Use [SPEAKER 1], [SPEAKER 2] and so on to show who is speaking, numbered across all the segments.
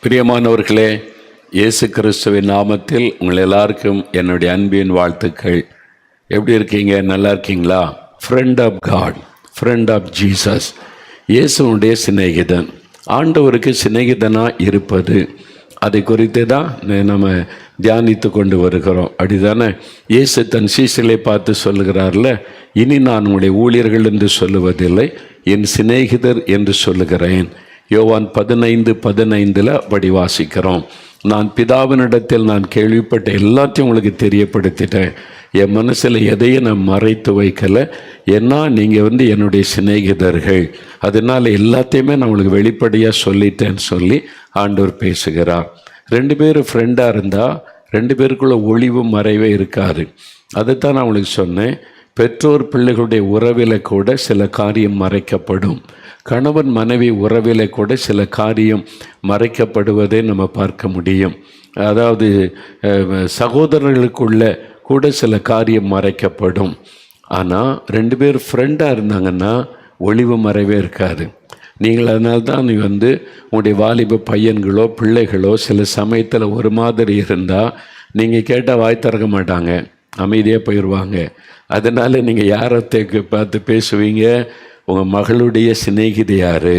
[SPEAKER 1] பிரியமானவர்களே, இயேசு கிறிஸ்துவின் நாமத்தில் உங்கள் எல்லாருக்கும் என்னுடைய அன்பின் வாழ்த்துக்கள். எப்படி இருக்கீங்க? நல்லா இருக்கீங்களா? Friend of God, friend of Jesus, இயேசுடைய சிநேகிதன், ஆண்டவருக்கு சிநேகிதனாக இருப்பது, அதை குறித்து தான் நம்ம தியானித்து கொண்டு வருகிறோம். அப்படிதானே? இயேசு தன் சீசர்களை பார்த்து சொல்லுகிறார்ல, இனி நான் உங்களுடைய ஊழியர்கள் என்று சொல்லுவதில்லை, என் சிநேகிதர் என்று சொல்லுகிறேன். யோவான் 15:15 அப்படி வாசிக்கிறோம். நான் பிதாவினிடத்தில் நான் கேள்விப்பட்ட எல்லாத்தையும் உங்களுக்கு தெரியப்படுத்திட்டேன். என் மனசில் எதையும் நான் மறைத்து வைக்கலை. ஏன்னா நீங்கள் என்னுடைய சிநேகிதர்கள், அதனால் எல்லாத்தையுமே நான் உங்களுக்கு வெளிப்படையாக சொல்லிட்டேன்னு சொல்லி ஆண்டவர் பேசுகிறார். 2 பேரும் ஃப்ரெண்டாக இருந்தால் 2 பேருக்குள்ள ஒளிவு மறைவே இருக்காது. அதைத்தான் நான் உங்களுக்கு சொன்னேன். பெற்றோர் பிள்ளைகளுடைய உறவில் கூட சில காரியம் மறைக்கப்படும். கணவன் மனைவி உறவில் கூட சில காரியம் மறைக்கப்படுவதை நம்ம பார்க்க முடியும். அதாவது சகோதரர்களுக்குள்ள கூட சில காரியம் மறைக்கப்படும். ஆனால் 2 பேர் ஃப்ரெண்டாக இருந்தாங்கன்னா ஒளிவு மறைவே இருக்காது. நீங்கள் அதனால்தான் நீ உங்களுடைய வாலிப பையன்களோ பிள்ளைகளோ சில சமயத்தில் ஒரு மாதிரி இருந்தால் நீங்கள் கேட்டால் வாய் திறக்க மாட்டாங்க, அமைதியாக போயிடுவாங்க. அதனால் நீங்கள் யாரை பார்த்து பேசுவீங்க? உங்கள் மகளுடைய சிநேகிதி யார்,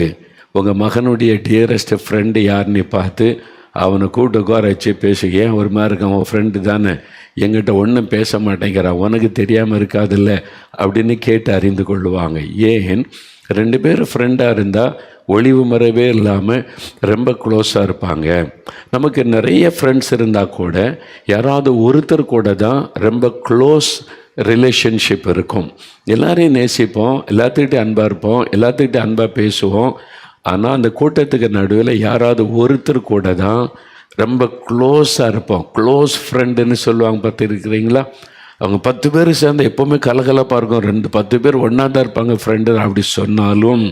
[SPEAKER 1] உங்கள் மகனுடைய டியரஸ்ட் ஃப்ரெண்டு யாருன்னு பார்த்து அவனை கூட்டு உட்காரச்சு பேசுக. ஏன் ஒரு மாதிரி இருக்கான்? அவன் ஃப்ரெண்டு தானே, எங்கிட்ட ஒன்றும் பேச மாட்டேங்கிறான், உனக்கு தெரியாமல் இருக்காதில்ல அப்படின்னு கேட்டு அறிந்து கொள்ளுவாங்க. ஏன்? 2 பேரும் ஃப்ரெண்டாக இருந்தால் ஒளிவு மறைவே இல்லாமல் ரொம்ப க்ளோஸாக இருப்பாங்க. நமக்கு நிறைய ஃப்ரெண்ட்ஸ் இருந்தால் கூட யாராவது ஒருத்தர் கூட தான் ரொம்ப க்ளோஸ் ரிலேஷன்ஷிப் இருக்கும். எல்லாரையும் நேசிப்போம், எல்லாத்துக்கிட்டே அன்பாக இருப்போம், எல்லாத்துக்கிட்டே அன்பாக பேசுவோம். ஆனால் அந்த கூட்டத்துக்கு நடுவில் யாராவது ஒருத்தர் கூட தான் ரொம்ப க்ளோஸாக இருப்போம். க்ளோஸ் ஃப்ரெண்டுன்னு சொல்லுவாங்க, பார்த்துருக்கிறீங்களா? அவங்க 10 பேர் சேர்ந்து எப்போவுமே கலகலப்பாக இருக்கும். 10 பேர் ஒன்றா தான் இருப்பாங்க ஃப்ரெண்டு. அப்படி சொன்னாலும்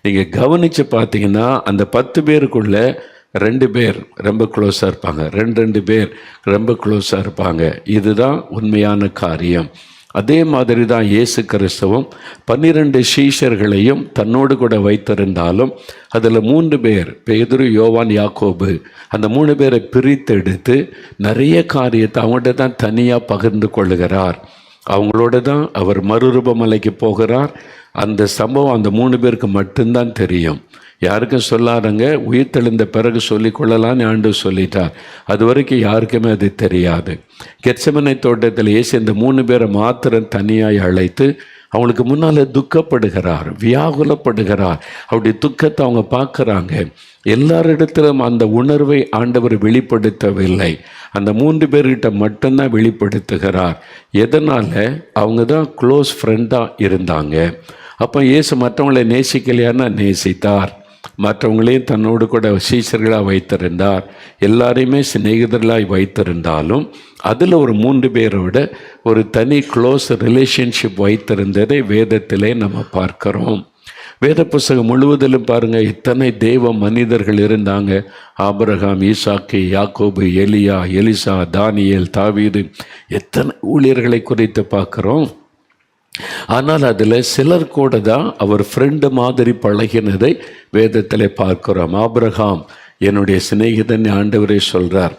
[SPEAKER 1] நீங்கள் கவனித்து பார்த்தீங்கன்னா அந்த 10 பேருக்குள்ளே 2 பேர் ரொம்ப க்ளோஸாக இருப்பாங்க, 2 பேர் ரொம்ப க்ளோஸாக இருப்பாங்க. இதுதான் உண்மையான காரியம். அதே மாதிரி தான் இயேசு கிறிஸ்துவும் 12 சீஷர்களையும் தன்னோடு கூட வைத்திருந்தாலும் அதில் 3 பேர், பேதுரு, யோவான், யாக்கோபு, அந்த 3 பேரை பிரித்தெடுத்து நிறைய காரியத்தை அவங்கள்ட்ட தான் தனியாக பகிர்ந்து கொள்ளுகிறார். அவங்களோட தான் அவர் மறுரூபமலைக்கு போகிறார். அந்த சம்பவம் அந்த 3 பேருக்கு மட்டும்தான் தெரியும், யாருக்கும் சொல்லாதங்க. உயிர்த்தெழுந்த பிறகு சொல்லி கொள்ளலான்னு ஆண்டவர் சொல்லிட்டார். அது வரைக்கும் யாருக்குமே அது தெரியாது. கெத்செமனே தோட்டத்தில் இயேசு இந்த 3 பேரை மாத்திரம் தனியாய் அழைத்து அவங்களுக்கு முன்னால் துக்கப்படுகிறார், வியாகுலப்படுகிறார். அப்படி துக்கத்தை அவங்க பார்க்குறாங்க. எல்லாரிடத்திலும் அந்த உணர்வை ஆண்டவர் வெளிப்படுத்தவில்லை, அந்த 3 பேர்கிட்ட மட்டும்தான் வெளிப்படுத்துகிறார். எதனால்? அவங்க தான் க்ளோஸ் ஃப்ரெண்டாக இருந்தாங்க. அப்போ இயேசு மற்றவங்களை நேசிக்கலையானா நேசித்தார், மற்றவங்களையும் தன்னோடு கூட சீஷர்களாக வைத்திருந்தார், எல்லாரையுமே சிநேகிதர்களாக வைத்திருந்தாலும் அதில் ஒரு 3 பேரோட ஒரு தனி க்ளோஸ் ரிலேஷன்ஷிப் வைத்திருந்ததை வேதத்திலே நம்ம பார்க்கிறோம். வேத புஸ்தகம் முழுவதிலும் பாருங்கள், இத்தனை தெய்வ மனிதர்கள் இருந்தாங்க. ஆபிரகாம், ஈசாக்கு, யாக்கோபு, எலியா, எலிசா, தானியேல், தாவீது, எத்தனை ஊழியர்களை குறித்து பார்க்குறோம். ஆனால் அதில் சிலர் கூட தான் அவர் ஃப்ரெண்டு மாதிரி பழகினதை வேதத்தில் பார்க்கிறோம். ஆபிரகாம் என்னுடைய சிநேகிதன் ஆண்டவரே சொல்கிறார்.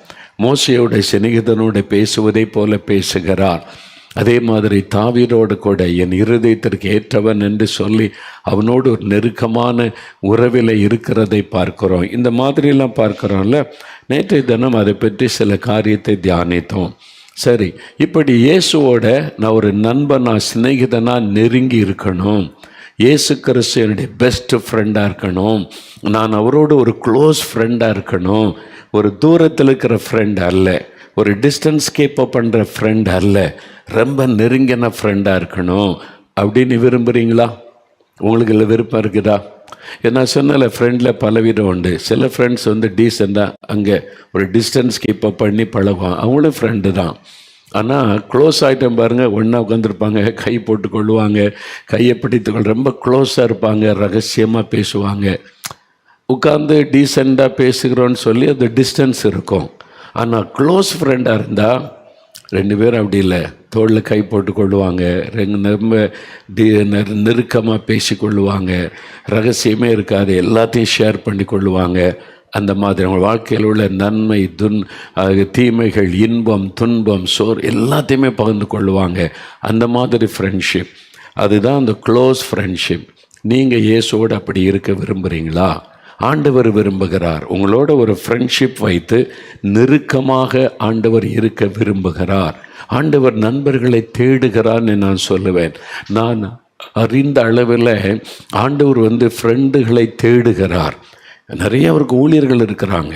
[SPEAKER 1] மோசையோட சிநேகிதனோடு பேசுவதை போல பேசுகிறார். அதே மாதிரி தாவீதோடு கூட என் இருதயத்திற்கு ஏற்றவன் என்று சொல்லி அவனோடு ஒரு நெருக்கமான உறவில் இருக்கிறதை பார்க்கிறோம். இந்த மாதிரிலாம் பார்க்குறோம்ல. நேற்றைய தினம் அதை பற்றி சில காரியத்தை தியானித்தோம். சரி, இப்படி இயேசுவோட நான் ஒரு நண்பனாக சிநேகிதனாக நெருங்கி இருக்கணும், இயேசு கிறிஸ்து என்னுடைய பெஸ்ட் ஃப்ரெண்டாக இருக்கணும், நான் அவரோட ஒரு க்ளோஸ் ஃப்ரெண்டாக இருக்கணும், ஒரு தூரத்தில் இருக்கிற ஃப்ரெண்ட் அல்ல, ஒரு டிஸ்டன்ஸ் கீப் அப் பண்ணுற ஃப்ரெண்ட் அல்ல, ரொம்ப நெருங்கின ஃப்ரெண்டாக இருக்கணும் அப்படின்னு விரும்புகிறீங்களா? உங்களுக்கு இல்லை விருப்பம் இருக்குதா? ஏன்னா சொன்னால ஃப்ரெண்டில் பலவிதம் உண்டு. சில ஃப்ரெண்ட்ஸ் டீசெண்டாக அங்கே ஒரு டிஸ்டன்ஸ் கீப் அப் பண்ணி பழகுவாங்க, அவங்களும் ஃப்ரெண்டு தான். ஆனால் க்ளோஸ் ஆகிட்டம் பாருங்கள், ஒன்றா உட்காந்துருப்பாங்க, கை போட்டு கொள்ளுவாங்க, கையை பிடித்துக்கொள், ரொம்ப க்ளோஸாக இருப்பாங்க, ரகசியமாக பேசுவாங்க. உட்காந்து டீசெண்டாக பேசுகிறோன்னு சொல்லி அது டிஸ்டன்ஸ் இருக்கும். ஆனால் க்ளோஸ் ஃப்ரெண்டாக இருந்தால் 2 பேரும் அப்படி இல்லை, தோளில் கை போட்டு கொள்ளுவாங்க, ரொம்ப நெருக்கமாக பேசி கொள்ளுவாங்க, ரகசியமே இருக்காது, எல்லாத்தையும் ஷேர் பண்ணி கொள்ளுவாங்க. அந்த மாதிரி அவங்க வாழ்க்கையில் உள்ள நன்மை தீமைகள், இன்பம், துன்பம், சோர் எல்லாத்தையுமே பகிர்ந்து கொள்ளுவாங்க. அந்த மாதிரி ஃப்ரெண்ட்ஷிப், அதுதான் அந்த க்ளோஸ் ஃப்ரெண்ட்ஷிப். நீங்கள் இயேசுவோடு அப்படி இருக்க விரும்புகிறீங்களா? ஆண்டவர் விரும்புகிறார். உங்களோட ஒரு ஃப்ரெண்ட்ஷிப் வைத்து நெருக்கமாக ஆண்டவர் இருக்க விரும்புகிறார். ஆண்டவர் நண்பர்களை தேடுகிறார்னு நான் சொல்லுவேன். நான் அறிந்த அளவில் ஆண்டவர் ஃப்ரெண்டுகளை தேடுகிறார். நிறைய அவருக்கு ஊழியர்கள் இருக்கிறாங்க,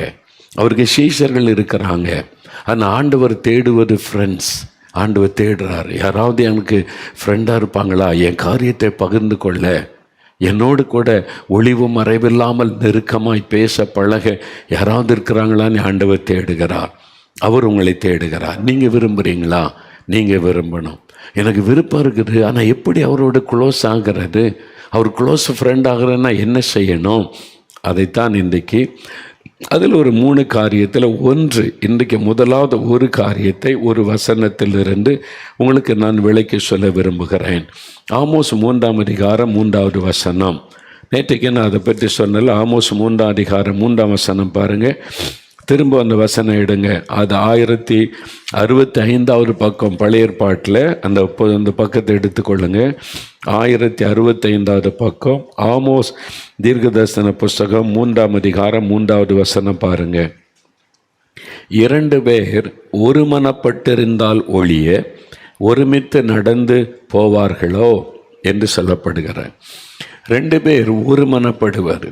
[SPEAKER 1] அவருக்கு சீஷர்கள் இருக்கிறாங்க. ஆனால் ஆண்டவர் தேடுவது ஃப்ரெண்ட்ஸ். ஆண்டவர் தேடுறார், யாராவது எனக்கு ஃப்ரெண்டாக இருப்பாங்களா, என் காரியத்தை பகிர்ந்து கொள்ள, என்னோடு கூட ஒளிவு மறைவில்லாமல் நெருக்கமாய் பேச பழக யாராவது இருக்கிறாங்களான்னு ஆண்டவர் தேடுகிறார். அவர் உங்களை தேடுகிறார். நீங்கள் விரும்புகிறீங்களா? நீங்கள் விரும்பணும். எனக்கு விருப்பம் இருக்குது, ஆனால் எப்படி அவரோட க்ளோஸ் ஆகிறது? அவர் க்ளோஸ் ஃப்ரெண்ட் ஆகிறன்னா என்ன செய்யணும்? அதைத்தான் இன்றைக்கு அதில் ஒரு 3 காரியத்தில் ஒன்று, இன்றைக்கு முதலாவது ஒரு காரியத்தை ஒரு வசனத்திலிருந்து உங்களுக்கு நான் விளக்கி சொல்ல விரும்புகிறேன். ஆமோஸ் 3ஆம் அதிகாரம் 3வது வசனம். நேற்றைக்கு நான் அதை பற்றி சொன்னல. ஆமோஸ் 3ஆம் அதிகாரம் 3ஆம் வசனம் பாருங்கள். திரும்ப அந்த வசனம் எடுங்க. அது 1065வது பக்கம் பழைய ஏற்பாட்டில். அந்த பக்கத்தை எடுத்துக்கொள்ளுங்க. 1065வது பக்கம் ஆமோஸ் தீர்க்கதரிசன புஸ்தகம் 3ஆம் அதிகாரம் 3வது வசனம் பாருங்க. 2 பேர் ஒருமனப்பட்டிருந்தால் ஒழிய ஒருமித்து நடந்து போவார்களோ என்று சொல்லப்படுகிறார். 2 பேர் ஒருமனப்படுவார்.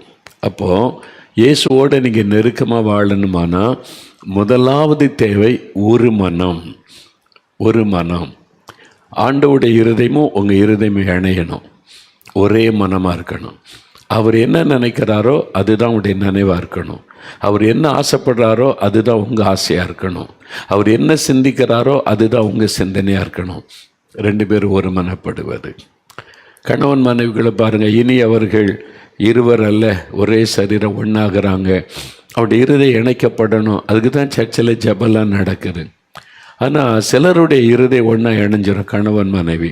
[SPEAKER 1] அப்போது இயேசுவோடு நீங்கள் நெருக்கமாக வாழணுமானா முதலாவது தேவை ஒரு மனம். ஒரு மனம். ஆண்டவருடைய இருதயமும் உங்கள் இருதயமும் இணையணும், ஒரே மனமாக இருக்கணும். அவர் என்ன நினைக்கிறாரோ அதுதான் உடைய நினைவாக இருக்கணும். அவர் என்ன ஆசைப்படுறாரோ அதுதான் உங்கள் ஆசையாக இருக்கணும். அவர் என்ன சிந்திக்கிறாரோ அதுதான் உங்கள் சிந்தனையாக இருக்கணும். 2 பேரும் ஒருமனப்படுவது. கணவன் மனைவிகளை பாருங்கள். இனி அவர்கள் இருவர் அல்ல, ஒரே சரீரம் ஒன்றாகிறாங்க. அவருடைய இருதயம் இணைக்கப்படணும். அதுக்கு தான் சர்ச்சில் ஜெபலாம் நடக்குது. ஆனால் சிலருடைய இருதயம் ஒன்றா இணைஞ்சிடும். கணவன் மனைவி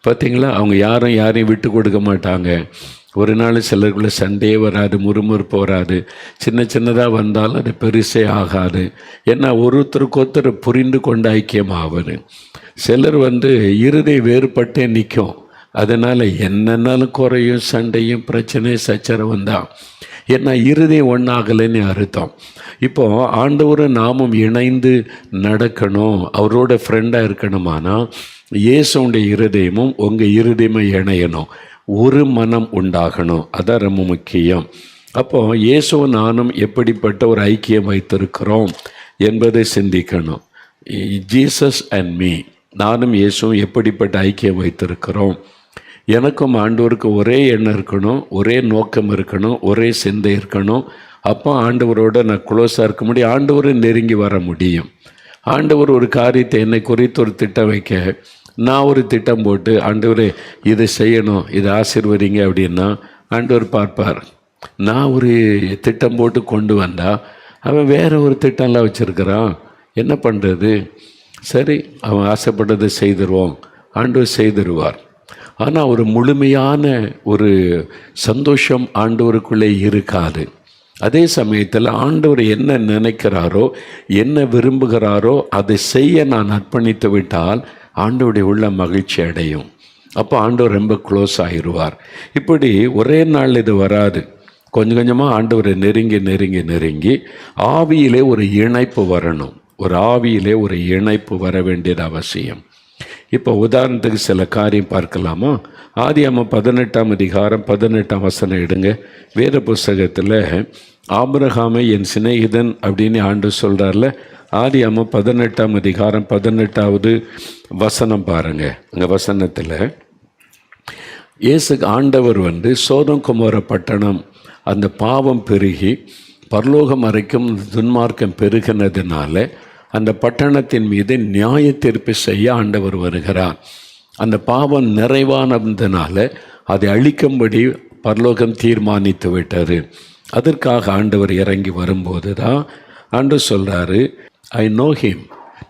[SPEAKER 1] பார்த்திங்களா, அவங்க யாரையும் விட்டு கொடுக்க மாட்டாங்க. ஒரு நாள் சிலருக்குள்ளே சண்டையே வராது, முறுமுறுப்பு வராது. சின்னதாக வந்தாலும் அது பெருசே ஆகாது. ஏன்னா ஒருத்தருக்கு ஒருத்தர் புரிந்து கொண்டு ஐக்கியமாவது. சிலர் இருதயம் வேறுபட்டே நிற்கும். அதனால் என்னன்னாலும் குறையும், சண்டையும், பிரச்சனை, சச்சரவும் தான். ஏன்னா இருதயம் ஒன்றாகலைன்னு அர்த்தம். இப்போது ஆண்டவரை நாமும் இணைந்து நடக்கணும், அவரோட ஃப்ரெண்டாக இருக்கணுமானா இயேசுடைய இருதயமும் உங்கள் இருதயமும் இணையணும், ஒரு மனம் உண்டாகணும். அதான் ரொம்ப முக்கியம். அப்போது இயேசுவும் நானும் எப்படிப்பட்ட ஒரு ஐக்கியம் வைத்திருக்கிறோம் என்பதை சிந்திக்கணும். ஜீசஸ் அண்ட் மீ, நானும் இயேசுவும் எப்படிப்பட்ட ஐக்கியம் வைத்திருக்கிறோம். எனக்கும் ஆண்டவருக்கு ஒரே எண்ணம் இருக்கணும், ஒரே நோக்கம் இருக்கணும், ஒரே சிந்தை இருக்கணும். அப்போ ஆண்டவரோட நான் க்ளோஸாக இருக்க முடியும், ஆண்டவரை நெருங்கி வர முடியும். ஆண்டவர் ஒரு காரியத்தை என்னை குறித்து ஒரு திட்டம் வைக்க, நான் ஒரு திட்டம் போட்டு ஆண்டவரே இதை செய்யணும், இதை ஆசீர்வதிங்க அப்படின்னா ஆண்டவர் பார்ப்பார். நான் ஒரு திட்டம் போட்டு கொண்டு வந்தால் அவன் வேறு ஒரு திட்டம்லாம் வச்சுருக்கிறான், என்ன பண்ணுறது? சரி, அவன் ஆசைப்பட்டதை செய்திருவோம், ஆண்டவர் செய்திருவார். ஆனால் ஒரு முழுமையான ஒரு சந்தோஷம் ஆண்டவருக்குள்ளே இருக்காது. அதே சமயத்தில் ஆண்டவர் என்ன நினைக்கிறாரோ, என்ன விரும்புகிறாரோ அதை செய்ய நான் அர்ப்பணித்து விட்டால் ஆண்டவருடைய உள்ள மகிழ்ச்சி அடையும். அப்போ ஆண்டவர் ரொம்ப க்ளோஸ் ஆகிடுவார். இப்படி ஒரே நாள் இது வராது. கொஞ்சம் கொஞ்சமாக ஆண்டவரை நெருங்கி ஆவியிலே ஒரு இணைப்பு வரணும். ஒரு ஆவியிலே ஒரு இணைப்பு வர வேண்டியது அவசியம். இப்போ உதாரணத்துக்கு சில காரியம் பார்க்கலாமா? ஆதியாகமம் 18ஆம் அதிகாரம் 18ஆம் வசனம் எடுங்க. வேத புஸ்தகத்தில் ஆபிரகாமை என் சிநேகிதன் அப்படின்னு ஆண்டவர் சொல்கிறார்ல. ஆதியாகமம் 18ஆம் அதிகாரம் 18வது வசனம் பாருங்கள். அங்கே வசனத்தில் இயேசு ஆண்டவர் சோதம் குமோர பட்டணம் அந்த பாவம் பெருகி பரலோகம் வரைக்கும் துன்மார்க்கம் பெருகினதுனால அந்த பட்டணத்தின் மீது நியாய தீர்ப்பு செய்ய ஆண்டவர் வருகிறார். அந்த பாவம் நிறைவானதுனால அதை அழிக்கும்படி பரலோகம் தீர்மானித்து விட்டார். அதற்காக ஆண்டவர் இறங்கி வரும்போது தான் ஆண்டவர் சொல்கிறாரு, ஐ நோ ஹிம்,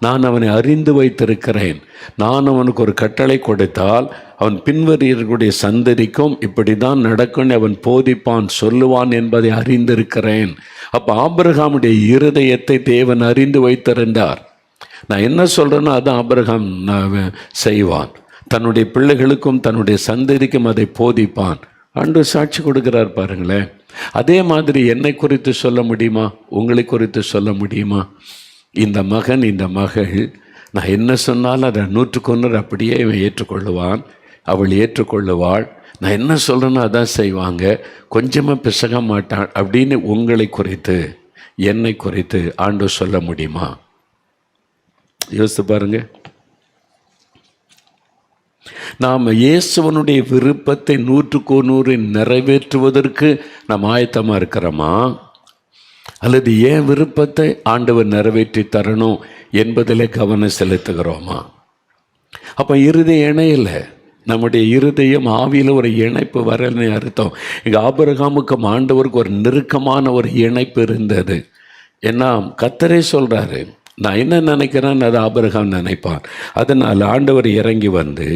[SPEAKER 1] நான் அவனை அறிந்து வைத்திருக்கிறேன். நான் அவனுக்கு ஒரு கட்டளை கொடுத்தால் அவன் பின்வரியர்களுடைய சந்ததிக்கும் இப்படி தான் நடக்கும்னு அவன் போதிப்பான், சொல்லுவான் என்பதை அறிந்திருக்கிறேன். அப்போ ஆபிரகாமுடைய இருதயத்தை தேவன் அறிந்து வைத்திருந்தார். நான் என்ன சொல்கிறேன்னா அதான் ஆபிரகாம் செய்வான். தன்னுடைய பிள்ளைகளுக்கும் தன்னுடைய சந்ததிக்கும் அதை போதிப்பான். ஆண்டவர் சாட்சி கொடுக்கிறார் பாருங்களேன். அதே மாதிரி என்னை குறித்து சொல்ல முடியுமா? உங்களை குறித்து சொல்ல முடியுமா? இந்த மகன், இந்த மகள், நான் என்ன சொன்னாலும் அதை 100% அப்படியே இவன் ஏற்றுக்கொள்ளுவான், அவள் ஏற்றுக்கொள்ளுவாள். நான் என்ன சொல்கிறேன்னு அதான் செய்வாங்க, கொஞ்சமாக பிசக மாட்டான் அப்படின்னு உங்களை குறித்து, என்னை குறித்து ஆண்டவர் சொல்ல முடியுமா? யோசித்து பாருங்க. நாம் இயேசுவனுடைய விருப்பத்தை 100% நிறைவேற்றுவதற்கு நாம் ஆயத்தமாக இருக்கிறோமா? அல்லது ஏன் விருப்பத்தை ஆண்டவர் நிறைவேற்றி தரணும் என்பதில் கவனம் செலுத்துகிறோமா? அப்போ இருதய இணையில் நம்முடைய இருதயம் ஆவியில் ஒரு இணைப்பு வரலன்னு அர்த்தம். இங்கே ஆபிரகாமுக்கும் ஆண்டவருக்கு ஒரு நெருக்கமான ஒரு இணைப்பு இருந்தது. ஏன்னா கர்த்தரே சொல்கிறாரு, நான் என்ன நினைக்கிறேன்னு அதை ஆபிரகாம் நினைப்பான். அதனால் ஆண்டவர் இறங்கி வந்து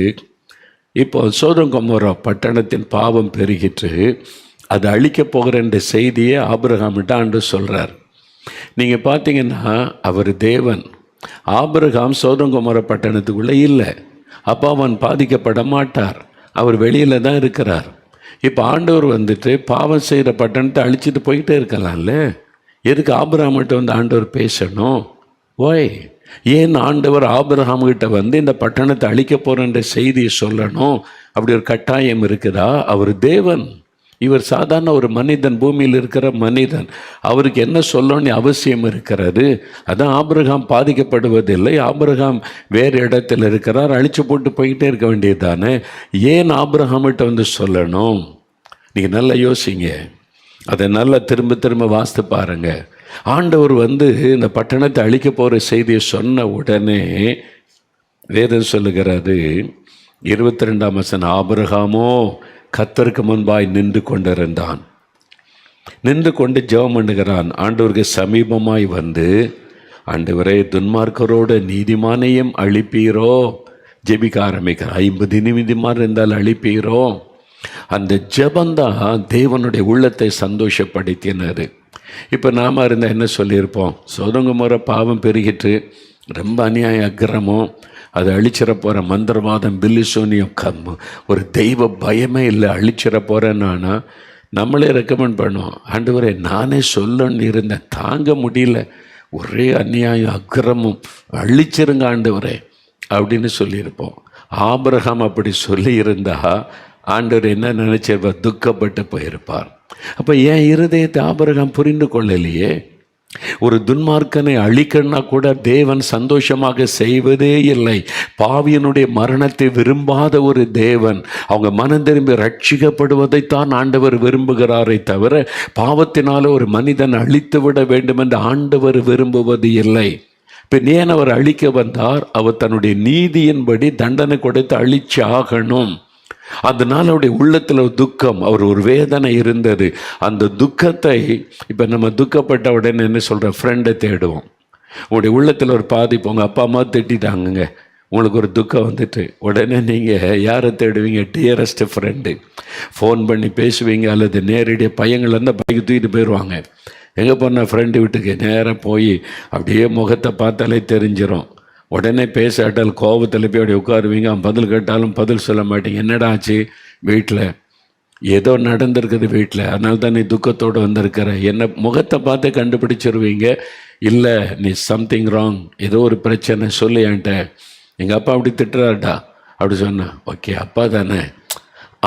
[SPEAKER 1] இப்போ சோதோம் கொமோரா பட்டணத்தின் பாவம் பெருகிட்டு அது அழிக்கப் போகிற என்ற செய்தியை ஆபிரகாமிட்ட ஆண்டவர் சொல்கிறார். நீங்கள் பார்த்தீங்கன்னா அவர் தேவன். ஆபிரகாம் சோதோம் கொமோரா பட்டணத்துக்குள்ளே இல்லை. அப்போ அவன் பாதிக்கப்பட மாட்டார், அவர் வெளியில் தான் இருக்கிறார். இப்போ ஆண்டவர் வந்துட்டு பாவம் செய்கிற பட்டணத்தை அழிச்சிட்டு போய்கிட்டே இருக்கலாம்ல. எதுக்கு ஆபிரகாமிட்ட வந்து ஆண்டவர் பேசணும்? ஓய், ஏன் ஆண்டவர் ஆபிரகாம்கிட்ட வந்து இந்த பட்டணத்தை அழிக்க போகிற செய்தியை சொல்லணும்? அப்படி ஒரு கட்டாயம் இருக்குதா? அவர் தேவன், இவர் சாதாரண ஒரு மனிதன், பூமியில் இருக்கிற மனிதன். அவருக்கு என்ன சொல்லணும்னு அவசியம் இருக்கிறது. அதான் ஆபிரகாம் பாதிக்கப்படுவதில்லை. ஆபிரகாம் வேறு இடத்துல இருக்கிறார், அழிச்சு போட்டு போய்கிட்டே இருக்க வேண்டியது தானே. ஏன் ஆபிரகாம்கிட்ட வந்து சொல்லணும்? நீங்கள் நல்லா யோசிங்க, அதை நல்லா திரும்ப திரும்ப வாசித்து பாருங்கள். ஆண்டவர் வந்து இந்த பட்டணத்தை அழிக்க போகிற செய்தியை சொன்ன உடனே வேதம் சொல்லுகிறது 22ஆம் வசனம், ஆபிரகாமோ கர்த்தருக்கு முன்பாய் நின்று கொண்டிருந்தான். நின்று கொண்டு ஜெபம் பண்ணுகிறான். ஆண்டவருக்கு சமீபமாய் வந்து, ஆண்டவரே துன்மார்க்கரோட நீதிமானையும் அழிப்பீரோ? ஜெபிக்க ஆரம்பிக்கிறார். 50 நீதிமான் இருந்தால் அழிப்பீரோ? அந்த ஜெபந்தான் தேவனுடைய உள்ளத்தை சந்தோஷப்படுத்தினார். இப்போ நாம் இருந்தால் என்ன சொல்லியிருப்போம்? சோதோம் கொமோரா பாவம் பெருகிட்டு ரொம்ப அநியாய அக்கிரமம், அதை அழிச்சிட போகிற மந்திரவாதம், பில்லிசோனியம், ஒரு தெய்வ பயமே இல்லை, அழிச்சிட போகிறேன்னா நம்மளே ரெக்கமெண்ட் பண்ணுவோம். ஆண்டவரே நானே சொல்லணும்னு இருந்தேன், தாங்க முடியல, ஒரே அநியாயம் அக்கிரமம், அழிச்சிருங்க ஆண்டவரே அப்படின்னு சொல்லியிருப்போம். ஆபிரகாம் அப்படி சொல்லி இருந்தா ஆண்டவர் என்ன நினைச்சிருப்பார்? துக்கப்பட்டு போயிருப்பார். அப்போ என் இருதயத்தை ஆபிரகாம் புரிந்து கொள்ளலையே. ஒரு துன்மார்க்கனை அழிக்கணும்னா கூட தேவன் சந்தோஷமாக செய்வதே இல்லை. பாவியனுடைய மரணத்தை விரும்பாத ஒரு தேவன், அவங்க மனம் திரும்பி ரட்சிக்கப்படுவதைத்தான் ஆண்டவர் விரும்புகிறாரே தவிர பாவத்தினால ஒரு மனிதன் அழித்து விட வேண்டும் என்று ஆண்டவர் விரும்புவது இல்லை. பின் ஏன் அவர் அழிக்க வந்தார்? அவர் தன்னுடைய நீதியின்படி தண்டனை கொடுத்து அழிச்சு ஆகணும். அதனால் அவருடைய உள்ளத்தில் ஒரு துக்கம், அவர் ஒரு வேதனை இருந்தது. அந்த துக்கத்தை இப்போ நம்ம துக்கப்பட்ட உடனே என்ன சொல்கிறோம்? ஃப்ரெண்டை தேடுவோம். உங்களுடைய உள்ளத்தில் ஒரு பாதிப்பு, உங்கள் அப்பா அம்மா திட்டாங்கங்க, உங்களுக்கு ஒரு துக்கம் வந்துட்டு உடனே நீங்கள் யாரை தேடுவீங்க? Dearest friend. ஃபோன் பண்ணி பேசுவீங்க, அல்லது நேரடியாக பையங்கள் வந்து பைக்கு தூக்கிட்டு போயிடுவாங்க. எங்கே போனால் ஃப்ரெண்டு வீட்டுக்கு நேராக போய் அப்படியே முகத்தை பார்த்தாலே தெரிஞ்சிடும். உடனே பேசாட்டால் கோபத்தில் போய் அப்படி உட்காருவீங்க. அவன் பதில் கேட்டாலும் பதில் சொல்ல மாட்டீங்க. என்னடா ஆச்சு? வீட்டில் ஏதோ நடந்திருக்குது வீட்டில், அதனால தான் நீ துக்கத்தோடு வந்திருக்கிற. என்ன முகத்தை பார்த்து கண்டுபிடிச்சிருவீங்க. இல்லை நீ சம்திங் ராங், ஏதோ ஒரு பிரச்சனை சொல்லு என்கிட்ட. எங்கள் அப்பா அப்படி திட்டுறாருடா அப்படி சொன்னேன். ஓகே, அப்பா தானே,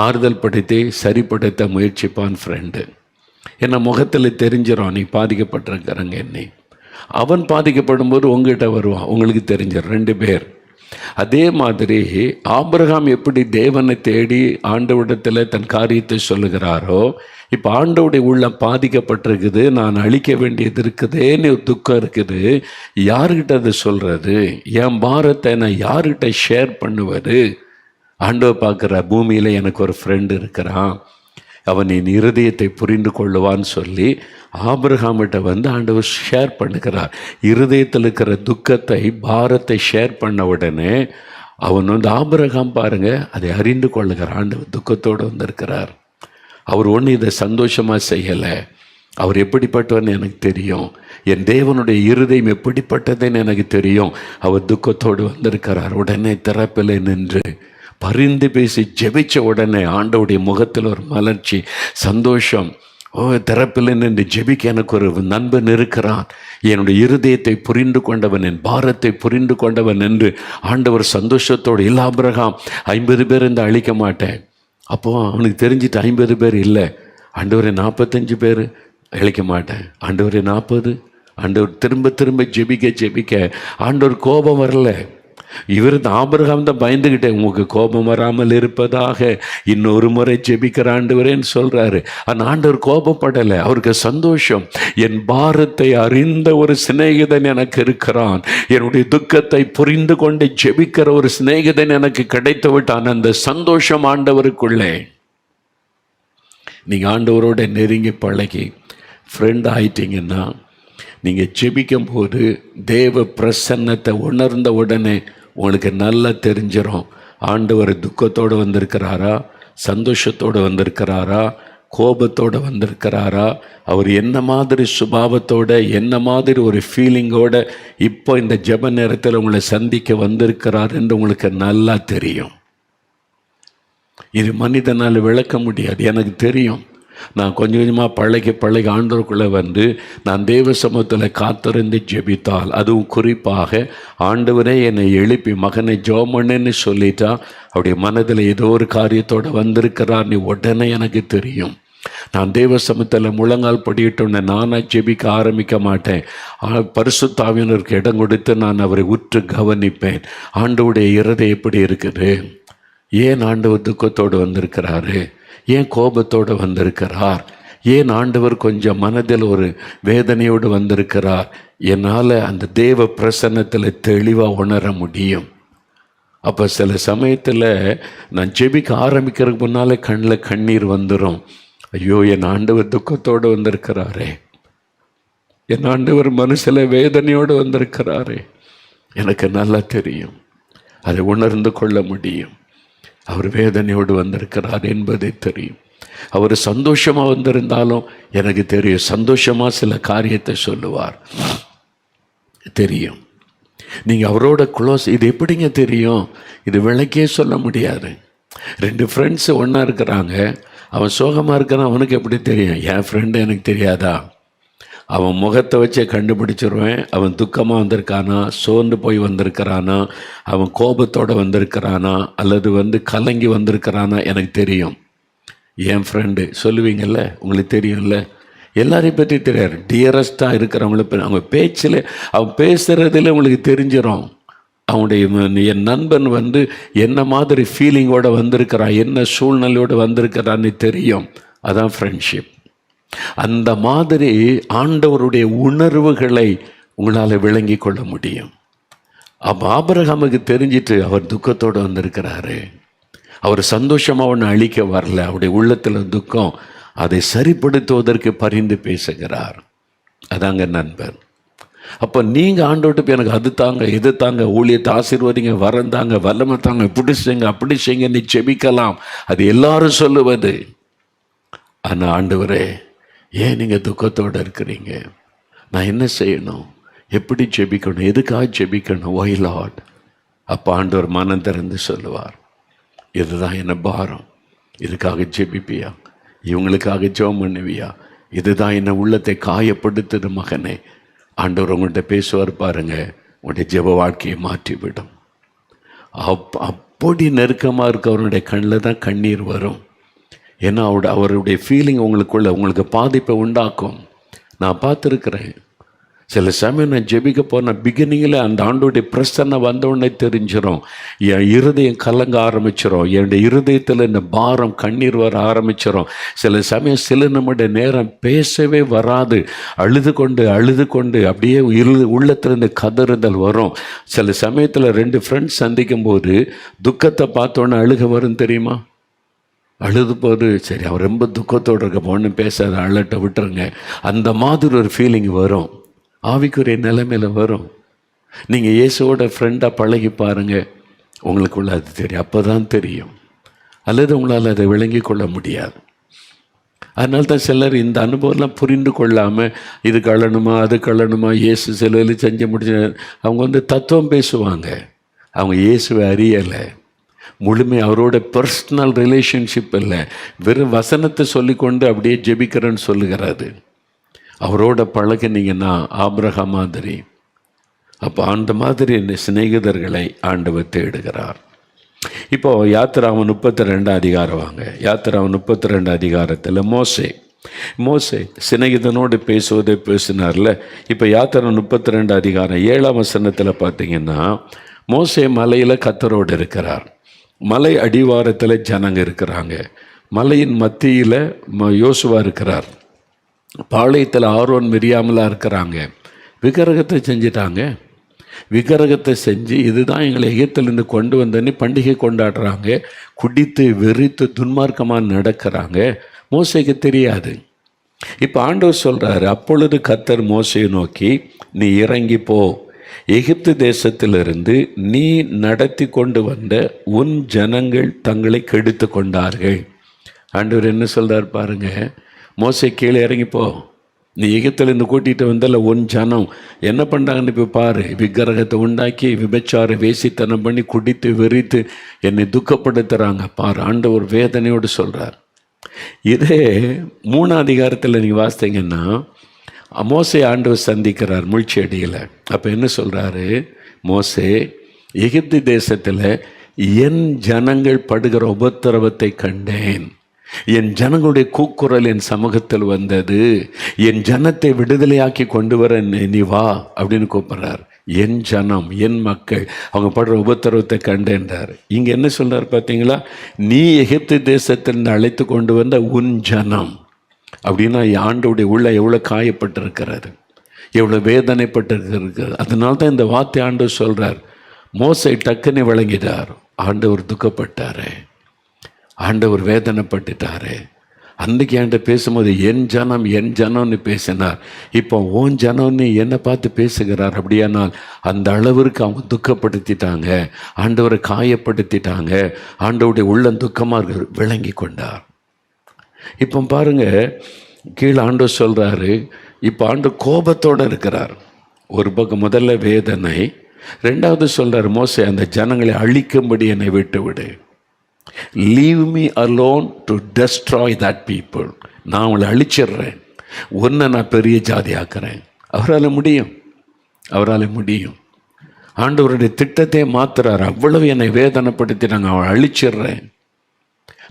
[SPEAKER 1] ஆறுதல் படுத்தி சரிப்படுத்த முயற்சிப்பான் ஃப்ரெண்டு. ஏன்னா முகத்தில் தெரிஞ்சிடும் நீ பாதிக்கப்பட்டிருக்கிறங்க. என்னை அவன் பாதிக்கப்படும் போது உங்ககிட்ட வருவான், உங்களுக்கு தெரிஞ்சிடும் 2 பேர். அதே மாதிரி ஆபிரகாம் எப்படி தேவனை தேடி ஆண்டவரிடத்தில் தன் காரியத்தை சொல்லுகிறாரோ, இப்போ ஆண்டவுடைய உள்ள பாதிக்கப்பட்டிருக்குது, நான் அழிக்க வேண்டியது இருக்குதுன்னு ஒரு துக்கம் இருக்குது. யாருக்கிட்ட அதை சொல்கிறது? என் பாரத்தை நான் யார்கிட்ட ஷேர் பண்ணுவது? ஆண்டவர் பார்க்குற பூமியில் எனக்கு ஒரு ஃப்ரெண்டு இருக்கிறான், அவன் என் இருதயத்தை புரிந்து கொள்ளுவான்னு சொல்லி ஆபிரகாமிட்ட வந்து ஆண்டவர் ஷேர் பண்ணுகிறார். இருதயத்தில் இருக்கிற துக்கத்தை, பாரத்தை ஷேர் பண்ண உடனே அவன் வந்து ஆபிரகாம் பாருங்க அதை அறிந்து கொள்ளுகிறார். ஆண்டவர் துக்கத்தோடு வந்திருக்கிறார். அவர் ஒன்று இதை சந்தோஷமாக செய்யலை. அவர் எப்படிப்பட்டவன்னு எனக்கு தெரியும். என் தேவனுடைய இருதயம் எப்படிப்பட்டதுன்னு எனக்கு தெரியும். அவர் துக்கத்தோடு வந்திருக்கிறார். உடனே திறப்பில் நின்று பரிந்து பேசி ஜெபிச்ச உடனே ஆண்டவருடைய முகத்தில் ஒரு மலர்ச்சி, சந்தோஷம். திறப்பில் நின்று ஜெபிக்க எனக்கு ஒரு நண்பன் இருக்கிறான், என்னுடைய இருதயத்தை புரிந்து கொண்டவன், என் பாரத்தை புரிந்து கொண்டவன் என்று ஆண்டவர் சந்தோஷத்தோடு. இல்லை ஆபிரகாம், 50 பேர் இந்த அழிக்க மாட்டேன். அப்போது அவனுக்கு தெரிஞ்சிட்டு 50 பேர் இல்லை, ஆண்டவரே 45 பேர் அழிக்க மாட்டேன், ஆண்டவரே 40. ஆண்டவர் திரும்ப திரும்ப ஜெபிக்க ஆண்டவர் கோபம் வரல. இவர் ஆபிரகாம் தான் பயந்துக்கிட்டே, உங்களுக்கு கோபம் வராமல் இருப்பதாக இன்னொரு முறை ஜெபிக்கிற ஆண்டவரேன்னு சொல்றாரு. ஆனால் ஆண்டவர் கோபப்படலை, அவருக்கு சந்தோஷம். என் பாரத்தை அறிந்த ஒரு சிநேகிதன் எனக்கு இருக்கிறான், என்னுடைய துக்கத்தை புரிந்து கொண்டு ஜெபிக்கிற ஒரு சிநேகிதன் எனக்கு கிடைத்து விட்டான். அந்த சந்தோஷம் ஆண்டவருக்குள்ளே. நீங்கள் ஆண்டவரோட நெருங்கி பழகி ஃப்ரெண்ட் ஆயிட்டீங்கன்னா, நீங்கள் ஜெபிக்கும் போது தேவ பிரசன்னத்தை உணர்ந்த உடனே உங்களுக்கு நல்லா தெரிஞ்சிடும். ஆண்டவர் துக்கத்தோடு வந்திருக்கிறாரா, சந்தோஷத்தோடு வந்திருக்கிறாரா, கோபத்தோடு வந்திருக்கிறாரா, அவர் என்ன மாதிரி சுபாவத்தோட, என்ன மாதிரி ஒரு ஃபீலிங்கோட இப்போ இந்த ஜெப நேரத்தில் உங்களை சந்திக்க வந்திருக்கிறார் என்று உங்களுக்கு நல்லா தெரியும். இது மனிதனால் விளக்க முடியாது. எனக்கு தெரியும். நான் கொஞ்சம் கொஞ்சமாக பழகி ஆண்டவருக்குள்ளே வந்து நான் தேவ சமூகத்தில் காத்திருந்து ஜெபித்தால், அதுவும் குறிப்பாக ஆண்டவரே என்னை எழுப்பி மகனை ஜோமன்னு சொல்லிட்டா அவருடைய மனதில் ஏதோ ஒரு காரியத்தோடு வந்திருக்கிறார் நீ உடனே எனக்கு தெரியும். நான் தேவ சமூகத்தில் முழங்கால் படியிட்டோன்னே நானாக ஜெபிக்க ஆரம்பிக்க மாட்டேன். பரிசுத்த ஆவியானவருக்கு இடம் கொடுத்து நான் அவரை உற்று கவனிப்பேன். ஆண்டவருடைய இருதயம் எப்படி இருக்குது, ஏன் ஆண்டவர் துக்கத்தோடு வந்திருக்கிறாரு, ஏன் கோபத்தோடு வந்திருக்கிறார், ஏன் ஆண்டவர் கொஞ்சம் மனதில் ஒரு வேதனையோடு வந்திருக்கிறார். என்னால் அந்த தேவ பிரசன்னத்தில் தெளிவாக உணர முடியும். அப்போ சில சமயத்தில் நான் ஜெபிக்க ஆரம்பிக்கிறதுக்கு முன்னாலே கண்ணில் கண்ணீர் வந்துடும். ஐயோ, என் ஆண்டவர் துக்கத்தோடு வந்திருக்கிறாரே, என் ஆண்டவர் மனசில் வேதனையோடு வந்திருக்கிறாரே. எனக்கு நல்லா தெரியும், அதை உணர்ந்து கொள்ள முடியும். அவர் வேதனையோடு வந்திருக்கிறார் என்பதை தெரியும். அவர் சந்தோஷமாக வந்திருந்தாலும் எனக்கு தெரியும், சந்தோஷமாக சில காரியத்தை சொல்லுவார் தெரியும். நீங்கள் அவரோட க்ளோஸ். இது எப்படிங்க தெரியும்? இது விளக்கே சொல்ல முடியாது. 2 ஃப்ரெண்ட்ஸு ஒன்றா இருக்கிறாங்க, அவன் சோகமாக இருக்கிறான், அவனுக்கு எப்படி தெரியும்? என் ஃப்ரெண்டு எனக்கு தெரியாதா? அவன் முகத்தை வச்சே கண்டுபிடிச்சிருவேன். அவன் துக்கமாக வந்திருக்கானா, சோர்ந்து போய் வந்திருக்கிறானா, அவன் கோபத்தோடு வந்திருக்கிறானா, அல்லது கலங்கி வந்திருக்கிறானா, எனக்கு தெரியும். என் ஃப்ரெண்டு சொல்லுவீங்கள்ல, உங்களுக்கு தெரியும்ல. எல்லாரையும் பற்றி தெரியாது. டியரஸ்ட்டாக இருக்கிறவங்கள அவங்க பேச்சில், அவன் பேசுகிறதுல உங்களுக்கு தெரிஞ்சிடும். அவனுடைய என் நண்பன் என்ன மாதிரி ஃபீலிங்கோடு வந்திருக்கிறான், என்ன சூழ்நிலையோடு வந்திருக்கிறான்னு தெரியும். அதான் ஃப்ரெண்ட்ஷிப். அந்த மாதிரி ஆண்டவருடைய உணர்வுகளை உங்களால் விளங்கி கொள்ள முடியும். அப்போ ஆபிரகாமுக்கு தெரிஞ்சிட்டு அவர் துக்கத்தோடு வந்திருக்கிறாரு, அவர் சந்தோஷமாக ஒன்று அழிக்க வரல, அவருடைய உள்ளத்தில் துக்கம், அதை சரிப்படுத்துவதற்கு பரிந்து பேசுகிறார். அதாங்க நண்பன். அப்போ நீங்கள் ஆண்டவர்கிட்ட எனக்கு அது தாங்க, இது தாங்க, ஊழியத்தை ஆசீர்வதிங்க, வரந்தாங்க, வல்லமை தாங்க, இப்படி செய்யுங்க, அப்படி செய்யுங்க, நீ செபிக்கலாம், அது எல்லாரும் சொல்லுவது. ஆனால் ஆண்டவரே, ஏன் நீங்கள் துக்கத்தோடு இருக்கிறீங்க? நான் என்ன செய்யணும்? எப்படி ஜெபிக்கணும்? எதுக்காக ஜெபிக்கணும்? Why Lord. அப்போ ஆண்டவர் மனம் திறந்து சொல்லுவார், இதுதான் என்ன பாரம், இதுக்காக ஜெபிப்பியா, இவங்களுக்காக ஜெபம் பண்ணுவியா, இதுதான் என்ன உள்ளத்தை காயப்படுத்துது மகனே. ஆண்டவர் உங்கள்கிட்ட பேசுவார் பாருங்க, உங்களுடைய ஜெப வாழ்க்கையை மாற்றிவிடும். அப்படி நெருக்கமாக இருக்கவருடைய கண்ணில் தான் கண்ணீர் வரும். ஏன்னா அவருடைய ஃபீலிங் உங்களுக்கு பாதிப்பை உண்டாக்கும். நான் பார்த்துருக்குறேன். சில சமயம் நான் ஜெபிக்க போனால் பிகினிங்கில் அந்த ஆண்டோடைய பிரசன்னை வந்தவுடனே தெரிஞ்சிடும். என் இருதயம் கலங்க ஆரம்பிச்சிடும், என்னுடைய இருதயத்தில் இந்த பாரம் கண்ணீர் வர ஆரம்பிச்சிடும். சில சமயம் சில நம்முடைய நேரம் பேசவே வராது, அழுது கொண்டு அப்படியே உள்ளத்திலிருந்து கதறுதல் வரும். சில சமயத்தில் 2 ஃப்ரெண்ட்ஸ் சந்திக்கும் போது துக்கத்தை பார்த்தோன்னே அழுக வரும் தெரியுமா? அழுது போது சரி அவர் ரொம்ப துக்கத்தோடு இருக்க ஒன்றும் பேசாத அழட்ட விட்டுருங்க, அந்த மாதிரி ஒரு ஃபீலிங் வரும், ஆவிக்குரிய நிலைமையில் வரும். நீங்கள் இயேசுவோட ஃப்ரெண்டாக பழகி பாருங்கள், உங்களுக்குள்ள அது தெரியும், அப்போ தான் தெரியும். அல்லது உங்களால் அதை விளங்கி கொள்ள முடியாது. அதனால தான் சிலர் இந்த அனுபவம்லாம் புரிந்து கொள்ளாமல் இது கழணுமா அது கழணுமா, இயேசு சிலையில் செஞ்சு முடிஞ்ச அவங்க தத்துவம் பேசுவாங்க. அவங்க இயேசுவை அறியலை, முழுமை அவரோட பர்சனல் ரிலேஷன்ஷிப் இல்லை, வெறும் வசனத்தை சொல்லிக்கொண்டு அப்படியே ஜெபிக்கிறேன்னு சொல்லுகிறாரு. அவரோட பழகினீங்கன்னா ஆபிரகாம் மாதிரி. அப்போ அந்த மாதிரி சிநேகிதர்களை ஆண்டவர் தேடுகிறார். இப்போது யாத்திராமம் 32 அதிகாரம் வாங்க. யாத்திராமம் 32 அதிகாரத்தில் மோசே சிநேகிதனோடு பேசுவதை பேசினார்ல. இப்போ யாத்திராமம் 32 அதிகாரம் 7ஆம் வசனத்தில் பார்த்தீங்கன்னா, மோசே மலையில் கர்த்தரோடு இருக்கிறார். மலை அடிவாரத்தில் ஜனங்க இருக்கிறாங்க. மலையின் மத்தியில் யோசுவா இருக்கிறார். பாளையத்தில் ஆரோன் மிரியாமலாம் இருக்கிறாங்க. விக்கிரகத்தை செஞ்சிட்டாங்க. விக்கிரகத்தை செஞ்சு இதுதான் எங்களை எகிப்திலிருந்து கொண்டு வந்தேன்னு பண்டிகை கொண்டாடுறாங்க. குடித்து வெறித்து துன்மார்க்கமாக நடக்கிறாங்க. மோசேக்கு தெரியாது. இப்போ ஆண்டவர் சொல்கிறாரு, அப்பொழுது கர்த்தர் மோசேயை நோக்கி, நீ இறங்கி போ, எகிப்து தேசத்திலிருந்து நீ நடத்தி கொண்டு வந்த உன் ஜனங்கள் தங்களை கெடுத்து கொண்டார்கள். ஆண்டவர் என்ன சொல்கிறார் பாருங்க, மோசே கீழே இறங்கிப்போ, நீ எகிப்திலிருந்து கூட்டிகிட்டு வந்தல உன் ஜனம் என்ன பண்ணுறாங்கன்னு இப்போ பாரு. விக்கிரகத்தை உண்டாக்கி விபச்சார வேசித்தனம் பண்ணி குடித்து வெறித்து என்னை துக்கப்படுத்துகிறாங்க பாரு. ஆண்டவர் வேதனையோடு சொல்கிறார். இதே 3ஆம் அதிகாரத்தில் நீங்கள் வாசித்தீங்கன்னா, மோசே ஆண்டவர் சந்திக்கிறார் முள்செடியில். அப்போ என்ன சொல்கிறாரு, மோசே, எகிப்து தேசத்தில் என் ஜனங்கள் படுகிற உபத்திரவத்தை கண்டேன். என் ஜனங்களுடைய கூக்குரல் என் சமூகத்தில் வந்தது. என் ஜனத்தை விடுதலையாக்கி கொண்டு வர நீ வா அப்படின்னு கூப்பிட்றார். என் ஜனம், என் மக்கள் அவங்க படுற உபத்திரவத்தை கண்டேன்றார். இங்கே என்ன சொல்கிறார் பார்த்தீங்களா, நீ எகிப்து தேசத்திலிருந்து அழைத்து கொண்டு வந்த உன் ஜனம் அப்படின்னா ஆண்டவருடைய உள்ள எவ்வளோ காயப்பட்டிருக்கிறாரு, எவ்வளோ வேதனைப்பட்டிருக்கிறார். அதனால தான் இந்த வார்த்தை ஆண்டவர் சொல்கிறார். மோசே டக்குன்னு விளங்கிட்டார், ஆண்டவர் துக்கப்பட்டார், ஆண்டவர் வேதனைப்பட்டுட்டாரு. அன்றைக்கி என்கிட்ட பேசும்போது என் ஜனம்னு பேசினார். இப்போ ஓன் ஜனம்னு என்னை பார்த்து பேசுகிறார். அப்படியானால் அந்த அளவிற்கு அவங்க துக்கப்படுத்திட்டாங்க, ஆண்டவரை காயப்படுத்திட்டாங்க. ஆண்டவருடைய உள்ளம் துக்கமாக விளங்கி கொண்டார். இப்போ பாருங்க, கீழே ஆண்டவர் சொல்கிறாரு, இப்போ ஆண்டவர் கோபத்தோடு இருக்கிறார். ஒரு பக்கம் முதல்ல வேதனை, ரெண்டாவது சொல்கிறார், மோசே அந்த ஜனங்களை அழிக்கும்படி என்னை விட்டு விடு. Leave me alone to destroy that people. நான் அவளை அழிச்சிடுறேன், ஒன்றை நான் பெரிய ஜாதி ஆக்குறேன். அவரால் முடியும். ஆண்டவருடைய திட்டத்தை மாத்துறார். அவ்வளவு என்னை வேதனைப்படுத்தி நாங்கள் அவளை அழிச்சிடுறேன்,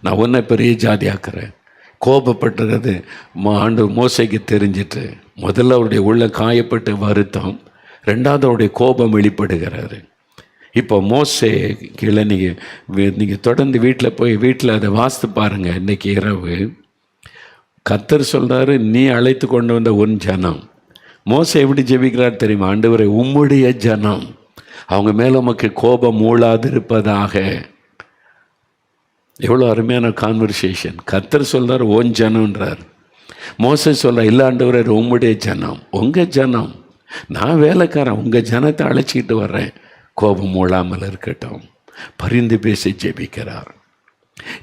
[SPEAKER 1] நான் ஒன்றை பெரிய ஜாதி ஆக்குறேன். கோபப்பட்டுறது ஆண்டவர் மோசைக்கு தெரிஞ்சிட்டு, முதல்ல அவருடைய உள்ள காயப்பட்டு வருத்தம், ரெண்டாவது அவருடைய கோபம் வெளிப்படுகிறாரு. இப்போ மோசே கீழே நீங்கள் தொடர்ந்து வீட்டில் அதை வாசித்து பாருங்கள். இன்றைக்கி இரவு கர்த்தர் சொல்கிறாரு, நீ அழைத்து கொண்டு வந்த உன் ஜனம். மோசே எப்படி ஜெபிக்கிறார் தெரியுமா, ஆண்டவரே உம்முடைய ஜனம், அவங்க மேலே உமக்கு கோபம் மூளாதிருப்பதாக. எவ்வளோ அருமையான கான்வர்சேஷன். கர்த்தர் சொல்கிறார் ஓன் ஜனம்ன்றார். மோசே சொல்கிறார், இல்லை ஆண்டவரே உம்முடைய ஜனம், உங்கள் ஜனம், நான் வேலைக்காரன், உங்கள் ஜனத்தை அழைச்சிக்கிட்டு வர்றேன், கோபம் மூளாமல் இருக்கட்டும். பரிந்து பேசி ஜெபிக்கிறார்.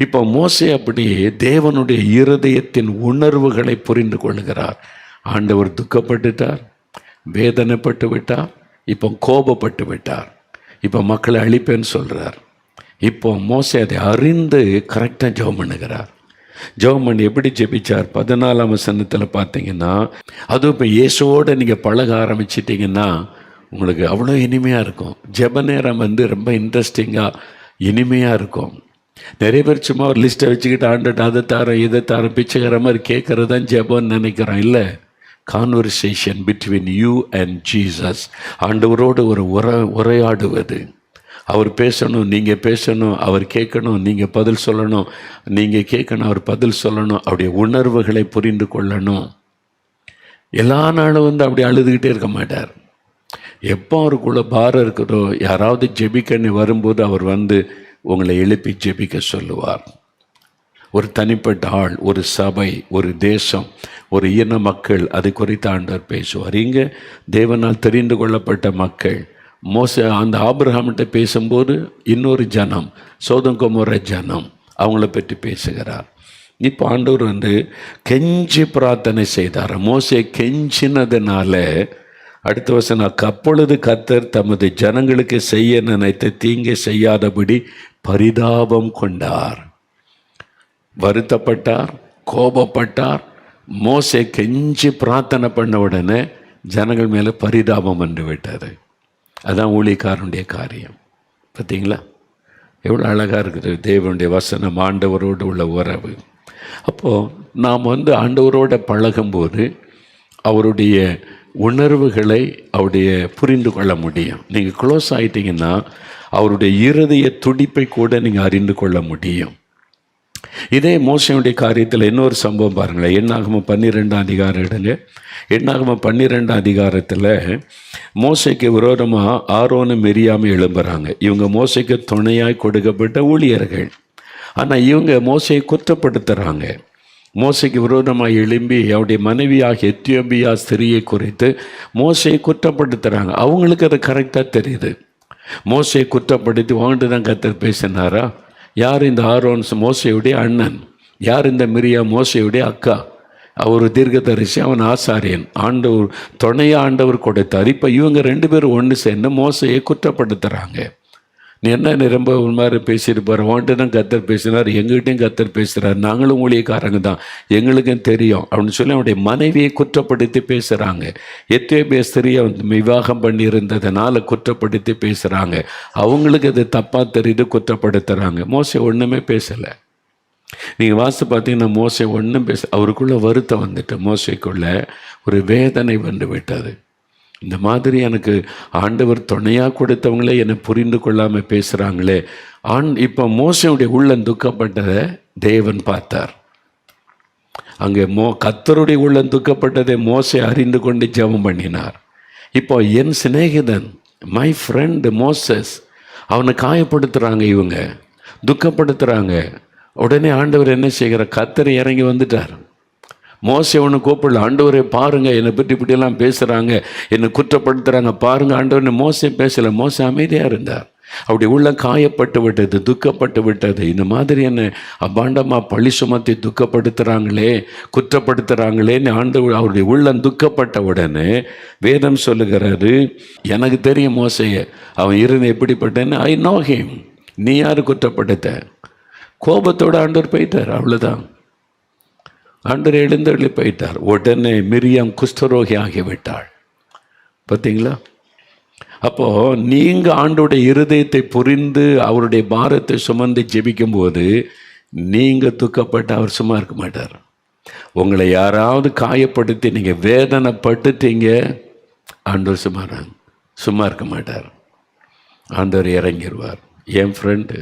[SPEAKER 1] இப்போ மோசே அப்படியே தேவனுடைய இருதயத்தின் உணர்வுகளை புரிந்து கொள்கிறார். ஆண்டவர் துக்கப்பட்டுட்டார், வேதனைப்பட்டு விட்டார், இப்போ கோபப்பட்டு விட்டார், இப்போ மக்களை அழிப்பேன்னு சொல்கிறார். இப்போ மோசே அதை அறிந்து கரெக்டாக ஜெபம் பண்ணுகிறார். ஜெபம் பண்ணி எப்படி ஜெபிச்சார் 14ஆம் வசனத்தில் பார்த்தீங்கன்னா, அதுவும் இப்போ இயேசுவோடு நீங்கள் பழக ஆரம்பிச்சிட்டிங்கன்னா உங்களுக்கு அவ்வளோ இனிமையாக இருக்கும். ஜெப நேரம் ரொம்ப இன்ட்ரெஸ்டிங்காக இனிமையாக இருக்கும். நிறைய பேர் சும்மா ஒரு லிஸ்ட்டை வச்சுக்கிட்டு ஆண்டுட்டு அதை தரோம் இதை தரோம் பிச்சைக்கிற மாதிரி கேட்குறது தான் ஜெபம்னு நினைக்கிறோம். இல்லை, conversation between you and Jesus. ஆண்டவரோடு ஒரு உரையாடுவது. அவர் பேசணும், நீங்கள் பேசணும், அவர் கேட்கணும், நீங்கள் பதில் சொல்லணும், நீங்கள் கேட்கணும், அவர் பதில் சொல்லணும். அவருடைய உணர்வுகளை புரிந்து கொள்ளணும். எல்லா நாளும் அப்படி அழுதுகிட்டே இருக்க மாட்டார். எப்போ அவருக்குள்ள பாரம் இருக்கிறதோ, யாராவது ஜெபிக்கன்னு வரும்போது அவர் உங்களை எழுப்பி ஜெபிக்க சொல்லுவார். ஒரு தனிப்பட்ட ஆள், ஒரு சபை, ஒரு தேசம், ஒரு இன மக்கள், அதை குறித்து ஆண்டவர் பேசுவார். இங்கே தேவனால் தெரிந்து கொள்ளப்பட்ட மக்கள். அந்த ஆபிரகாம்கிட்ட பேசும்போது இன்னொரு ஜனம், சோதம் கொமோர ஜனம், அவங்கள பற்றி பேசுகிறார். இப்போ ஆண்டவர் கெஞ்சி பிரார்த்தனை செய்தார். மோசே கெஞ்சினதுனால அடுத்த வசனம், அப்பொழுது கர்த்தர் தமது ஜனங்களுக்கு செய்ய நினைத்த தீங்கை செய்யாதபடி பரிதாபம் கொண்டார். வருத்தப்பட்டார், கோபப்பட்டார். மோசே கெஞ்சி பிரார்த்தனை பண்ண உடனே ஜனங்கள் மேலே பரிதாபம் வந்து விட்டார். அதான் ஊழியக்காரனுடைய காரியம். பார்த்தீங்களா எவ்வளோ அழகாக இருக்குது தேவனுடைய வசனம், ஆண்டவரோடு உள்ள உறவு. அப்போது நாம் ஆண்டவரோடு பழகும்போது அவருடைய உணர்வுகளை அவருடைய புரிந்து கொள்ள முடியும். நீங்கள் க்ளோஸ் ஆகிட்டீங்கன்னா அவருடைய இருதய துடிப்பை கூட நீங்கள் அறிந்து கொள்ள முடியும். இதே மோசையுடைய காரியத்தில் இன்னொரு சம்பவம் பாருங்களேன். என்னாகமம் 12ஆம் அதிகாரம் எடுங்க. என்னாகமம் 12ஆம் அதிகாரத்தில் மோசைக்கு விரோதமாக ஆரோனும் மிரியாமும் எழும்புகிறாங்க. இவங்க மோசைக்கு துணையாய் கொடுக்கப்பட்ட ஊழியர்கள். ஆனால் இவங்க மோசையை குற்றப்படுத்துகிறாங்க. மோசைக்கு விரோதமாக எழும்பி அவருடைய மனைவியாக எத்தியோப்பியா ஸ்திரியை குறித்து மோசையை குற்றப்படுத்துகிறாங்க. அவங்களுக்கு அது கரெக்டாக தெரியுது. மோசையை குற்றப்படுத்தி வாங்கிட்டு தான் கர்த்தர் பேசினாரா? யார் இந்த ஆரோன்? மோசையுடைய அண்ணன். யார் இந்த மிரியா? மோசையுடைய அக்கா. அவர் தீர்க்கதரிசி, அவன் ஆசாரியன். ஆண்டவர் துணையாக ஆண்டவர் கொடுத்தார். இப்போ இவங்க 2 பேரும் ஒன்று சேர்ந்து மோசையை குற்றப்படுத்துகிறாங்க. நீ என்ன ரொம்ப ஒரு மாதிரி பேசிட்டு போகிற, வான்ட்டு தான் கர்த்தர் பேசினார், எங்கள்கிட்டையும் கர்த்தர் பேசுகிறார், நாங்களும் ஊழியக்காரங்க தான், எங்களுக்கும் தெரியும் அப்படின்னு சொல்லி அவனுடைய மனைவியை குற்றப்படுத்தி பேசுகிறாங்க. எத்தியோப்பியா ஸ்திரியை விவாகம் பண்ணி இருந்ததுனால குற்றப்படுத்தி பேசுகிறாங்க. அவங்களுக்கு அது தப்பாக தெரியுது, குற்றப்படுத்துகிறாங்க. மோசை ஒன்றுமே பேசலை. நீங்கள் வாசித்து பார்த்தீங்கன்னா மோசை ஒன்றும் அவருக்குள்ளே வருத்தம் வந்துட்டு, மோசைக்குள்ளே ஒரு வேதனை வந்து விட்டது. இந்த மாதிரி எனக்கு ஆண்டவர் துணையாக கொடுத்தவங்களே என்னை புரிந்து கொள்ளாமல் பேசுகிறாங்களே. இப்போ மோசையுடைய உள்ளம் துக்கப்பட்டதை தேவன் பார்த்தார். அங்கே கர்த்தருடைய உள்ளம் துக்கப்பட்டதை மோசை அறிந்து கொண்டு ஜெபம் பண்ணினார். இப்போ என் சிநேகிதன், மை ஃப்ரெண்டு மோசஸ், அவனை காயப்படுத்துகிறாங்க, இவங்க துக்கப்படுத்துகிறாங்க. உடனே ஆண்டவர் என்ன செய்கிறார்? கர்த்தர் இறங்கி வந்துட்டார். மோசை ஒன்று கூப்பிடல. ஆண்டவரை பாருங்கள், என்னை பற்றி இப்படியெல்லாம் பேசுகிறாங்க, என்னை குற்றப்படுத்துகிறாங்க, பாருங்கள் ஆண்டவர்னு மோசை பேசலை. மோசை அமைதியாக இருந்தார். அப்படி உள்ள காயப்பட்டு விட்டது, துக்கப்பட்டு விட்டது. இந்த மாதிரி என்னை அபாண்டமாக பழி சுமத்தி துக்கப்படுத்துகிறாங்களே, குற்றப்படுத்துகிறாங்களேன்னு ஆண்டவர் அவருடைய உள்ளம் துக்கப்பட்ட உடனே வேதம் சொல்லுகிறாரு, எனக்கு தெரியும் மோசையை, அவன் இருந்து எப்படிப்பட்டேன்னு. I know him. நீ யார் குற்றப்படுத்த? கோபத்தோடு ஆண்டவர் போயிட்டார். அவ்வளோதான். ஆண்டவர் எழுந்தருளி போயிட்டார். உடனே மிரியாம் குஷ்டரோகி ஆகிவிட்டாள். பார்த்தீங்களா? அப்போது நீங்கள் ஆண்டோடைய இருதயத்தை புரிந்து அவருடைய பாரத்தை சுமந்து ஜெபிக்கும்போது நீங்கள் துக்கப்பட்டு அவர் சும்மா இருக்க மாட்டார். உங்களை யாராவது காயப்படுத்தி நீங்கள் வேதனைப்பட்டுட்டீங்க, ஆண்டவர் சும்மா இருக்க மாட்டார். ஆண்டவர் இறங்கிடுவார். என் ஃப்ரெண்டு,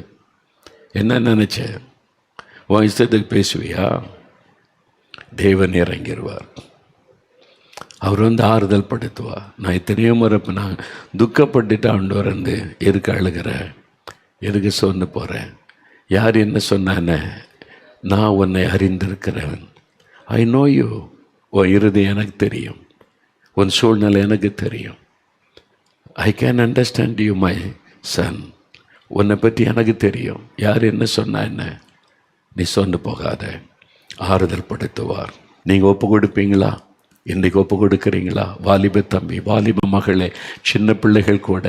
[SPEAKER 1] என்ன நினச்ச? உன் இஷ்டத்துக்கு பேசுவியா? தேவன் இறங்கிடுவார். அவர் ஆறுதல் படுத்துவார். நான் எத்தனையோ முறை நான் துக்கப்பட்டுட்டு ஆண்டவர் எதுக்கு அழுகிற, எதுக்கு சொன்னு போகிறேன், யார் என்ன சொன்னானே, நான் உன்னை அறிந்திருக்கிறவன். I know you. உன் இருதயம் எனக்கு தெரியும், உன் சூழ்நிலை எனக்கு தெரியும். I can understand you my son. உன்னை பற்றி எனக்கு தெரியும். யார் என்ன சொன்னா என்ன, நீ சொன்னு போகாத. ஆறுதல் படுத்துவார். நீங்கள் ஒப்பு கொடுப்பீங்களா? இன்றைக்கு ஒப்பு கொடுக்குறீங்களா? வாலிப தம்பி, வாலிப மகளே, சின்ன பிள்ளைகள் கூட,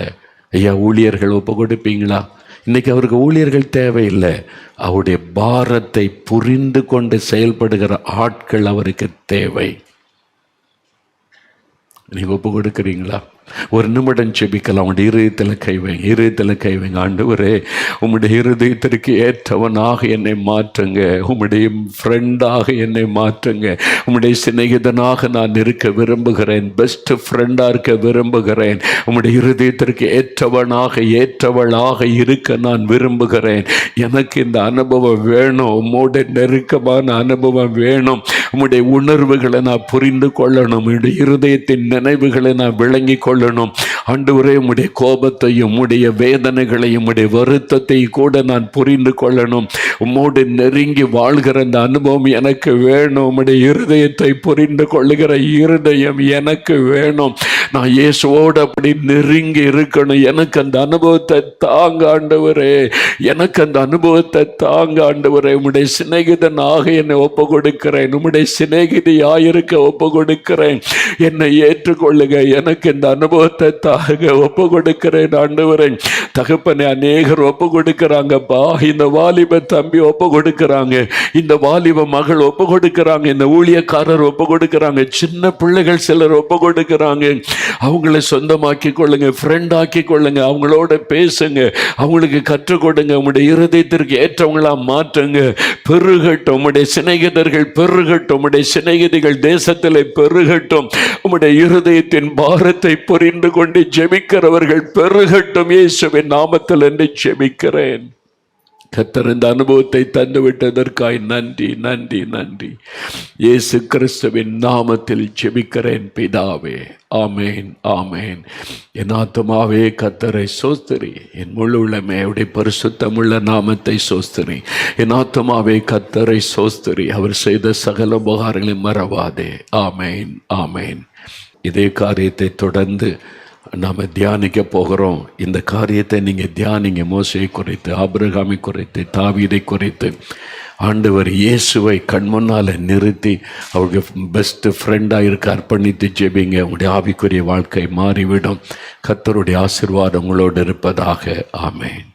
[SPEAKER 1] ஐயா ஊழியர்கள் ஒப்பு கொடுப்பீங்களா? இன்றைக்கி அவருக்கு ஊழியர்கள் தேவையில்லை. அவருடைய பாரத்தை புரிந்து கொண்டு செயல்படுகிற ஆட்கள் அவருக்கு தேவை. நீங்கள் ஒப்பு கொடுக்குறீங்களா? ஒரு நிமிடம் ஜெபிக்கலாம். உங்களுடைய இருதயத்தில் கை வைங்க. ஆண்டவரே, உம்முடைய இருதயத்திற்கு ஏற்றவனாக என்னை மாற்றுங்க. உம்முடைய ஃப்ரெண்டாக என்னை மாற்றுங்க. உம்முடைய சிநேகிதனாக நான் இருக்க விரும்புகிறேன். பெஸ்ட் ஃப்ரெண்டாக இருக்க விரும்புகிறேன். உம்முடைய இருதயத்திற்கு ஏற்றவளாக இருக்க நான் விரும்புகிறேன். எனக்கு இந்த அனுபவம் வேணும். உம்முடைய நெருக்கமான அனுபவம் வேணும். உம்முடைய உணர்வுகளை நான் புரிந்து கொள்ளணும். உம்முடைய இருதயத்தின் நினைவுகளை நான் விளங்கி கொள்ளணும். ஆண்டவரே, உம்முடைய கோபத்தையும் உம்முடைய வேதனைகளையும் உம்முடைய வருத்தத்தை கூட நான் புரிந்து கொள்ளணும். உம்மோடு நெருங்கி வாழ்கிற அந்த அனுபவம் எனக்கு வேணும். உம்முடைய இருதயத்தை புரிந்து கொள்ளுகிற இருதயம் எனக்கு வேணும். நான் இயேசுவோடு அப்படி நெருங்கி இருக்கணும். எனக்கு அந்த அனுபவத்தை தாங்க ஆண்டவரே, எனக்கு அந்த அனுபவத்தை தாங்க ஆண்டவரே. உம்முடைய சிநேகிதனாக என்னை ஒப்பு கொடுக்கிறேன். உம்முடைய சிநேகிதியாயிருக்க ஒப்பு கொடுக்கிறேன். என்னை ஏற்றுக்கொள்ளுங்க. எனக்கு இந்த அனுபவத்தை தாங்க ஒப்பு கொடுக்கிறேன் ஆண்டவரே. தகப்பனே, அநேகர் ஒப்பு கொடுக்கிறாங்கப்பா. இந்த வாலிப தம்பி ஒப்பு கொடுக்கிறாங்க, இந்த வாலிப மகள் ஒப்பு கொடுக்கிறாங்க, இந்த ஊழியக்காரர் ஒப்பு கொடுக்கிறாங்க, சின்ன பிள்ளைகள் சிலர் ஒப்பு கொடுக்கிறாங்க. அவங்களை சொந்தமாக்கி கொள்ளுங்க, ஃப்ரெண்ட் ஆக்கி கொள்ளுங்க, அவங்களோட பேசுங்க, அவங்களுக்கு கற்றுக் கொடுங்க. உங்களுடைய இருதயத்திற்கு ஏற்றவங்களா மாற்றுங்க. பெருகட்டும் உம்முடைய சிநேகிதர்கள், பெருகட்டும் உம்முடைய சிநேகிதிகள் தேசத்தில் பெருகட்டும். உம்முடைய இருதயத்தின் பாரத்தை புரிந்து கொண்டு ஜெபிக்கிறவர்கள் பெருகட்டும். இயேசுவின் நாமத்தில் என்று ஜெபிக்கிறேன். கர்த்தர் இந்த அனுபவத்தை தந்து விட்டதற்காய் நன்றி, நன்றி, நன்றி. இயேசு கிறிஸ்துவின் நாமத்தில் ஜெபிக்கிறேன் பிதாவே. ஆமேன், ஆமேன். என் ஆத்துமாவே கர்த்தரை சோஸ்திரி, என் முழு உள்ளமே அவருடைய பரிசுத்தமுள்ள நாமத்தை சோஸ்திரி. என் ஆத்துமாவே கர்த்தரை சோஸ்திரி, அவர் செய்த சகல உபகாரங்களை மறவாதே. ஆமேன், ஆமேன். இதே காரியத்தை தொடர்ந்து நாம் தியானிக்க போகிறோம். இந்த காரியத்தை நீங்கள் தியானிங்க. மோசேயை குறித்து, ஆபிரகாமை குறித்து, தாவீதை குறித்து. ஆண்டவர் இயேசுவை கண்முன்னால் நிறுத்தி அவருக்கு பெஸ்ட் ஃப்ரெண்டாக இருக்க அர்ப்பணித்து ஜெபிங்க. உங்களுடைய ஆவிக்குரிய வாழ்க்கை மாறிவிடும். கர்த்தருடைய ஆசீர்வாதம் உங்களோடு இருப்பதாக. ஆமேன்.